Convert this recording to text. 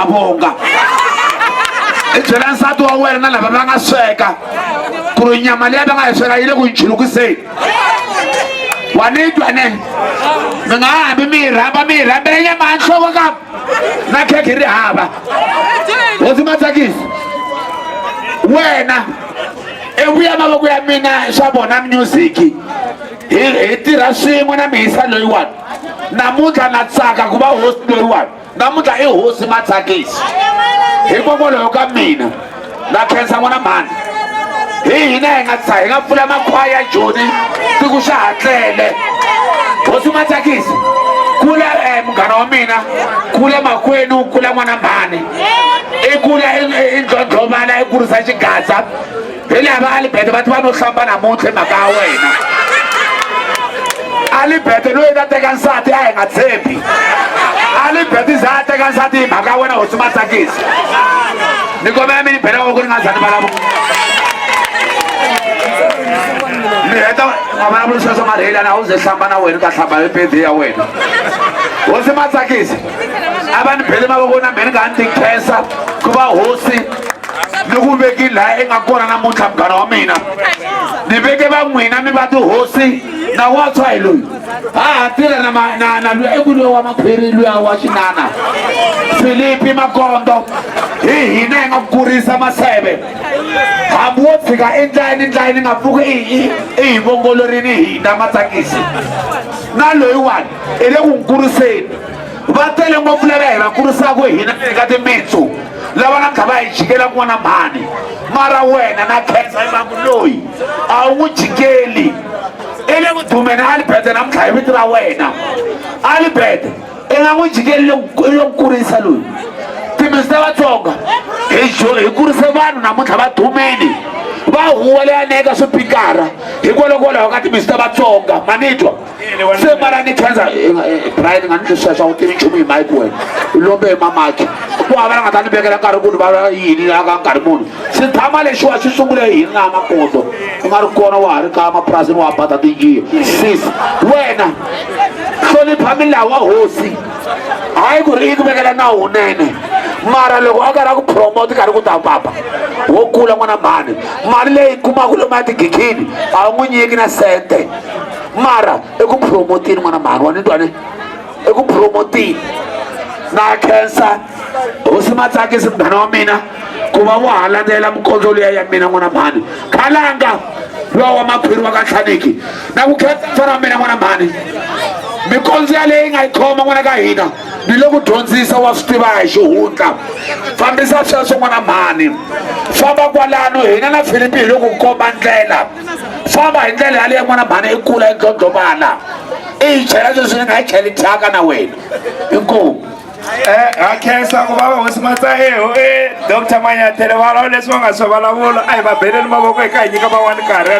ngabonga ejela nsati wa wena lava va nga sweka ku ri nyama leyi va nga yi sweka yi le ku njhulukiseni wa ni twa ne mi nga hambi mi yi rhambela nyama ya nhloko ka na khekhe ri hava hosi Matsakisi wena evuya mavoko ya mina swa vona music hi tirha swin'we na mihisa loyiwani namuntlha na tsaka ku va hosi loyiwani namuntlha i hosi Matsakisi hikokwalaho ka mina na khensa n'wana mhani hi hina hi nga tsaka hi nga pfula makhwaya joni siku xa ha tlele hosi Matsakisi kula munghana wa mina kula makwenu kula n'wana mhani i kula i ndlondlovana i kurisa xigaza hi lava Alibete va ti va no hlamba namuntlha hi mhaka ya wena Alibete loyi ta teka nsati a hi nga tshembi Alibete za a teka nsati hi mhaka ya wena hosi Matsakisi ni kombela mi ni bela ku ri nga zani vulavula ni heta mavulavulo swa marheli na wu ze hlamba na wena ka hlamba hi birthday ya wena hosi Matsakisi a va ni bele mavoko na mina nga ni tikhensa ku va hosi ni ku veki laha i nga kona namuntlha munghana wa mina ni veke va n'wina mi va tihosi na watswa hi loyi ha tirha na luya eku luya wa makhwiri luya wa xinana Philipi Makondo hi hina hi nga kurisa maseve hambi wo tshika endlayini nga pfuki i hi vongolorini hina Matsakisi na loyiwani i le ku n'wi kuriseni va tele ngopfu lava hi va kurisaka hina eka timitsu lava nga kha va hi jikela kun'wana mhani mara wena na khensa hi vangu loyi a wu n'wi jikeli i le ku dumeni Alibete namuntlha hi vito ra wena Alibete i nga n'wi jikeli lo kurisa loyi timitsu ta Vatsonga hi kurise vanhu namuntlha va dumeni va huwa leya neka swipikara hikwalaho ka timitsu ta Vatsonga manitwa se mara ni khensa Brian nga ni leswiya u tivi nchumu hi mike wena u lombe hi mamaki ku hava la nga ta ni vekela nkarhi ku ni va yini aka nkarhi munhu swi tshama lexiwa swi sungule hi hina Makondo u nga ri kona wa ha ri ka mapurasini wa bata tinjiya sisi wena hlonipha milawu wa hosi hayi ku ri i ku vekela nawu nene mara loko a karhi a ku promote karhi ku ta papa wo kula n'wana mhani mali leyi kumaka lomu ya tigikhini a wu n'wi nyiki na sente mara i ku promotini n'wana mhani wa ni twane i ku promotini na khensa hosi Matsakisi munghana wa mina ku va wa ha landzela mikondzo liya ya mina n'wana mhani khalanga luwa wa makhwiri wa ka Nhlaniki na ku khensa mfana wa mina n'wana mhani mikondzo yaleyi nga yi khoma n'wana ka hina ni le ku dyondzisa wa swi tiva hi xihundla fambisa sweswo n'wana mhani famba kwalano hina na Philipi hi le ku komba ndlela famba hi ndlela yaleyo n'wana mhani i kula i ndlondlovana i yi chela leswi ni nga yi cheli thyaka na wena inkomu ha khensa ku va hosi Dr. Manyathele va leswi va nga swi vulavula a hi va beleni mavoko hi ka hi nyika van'wani nkarhi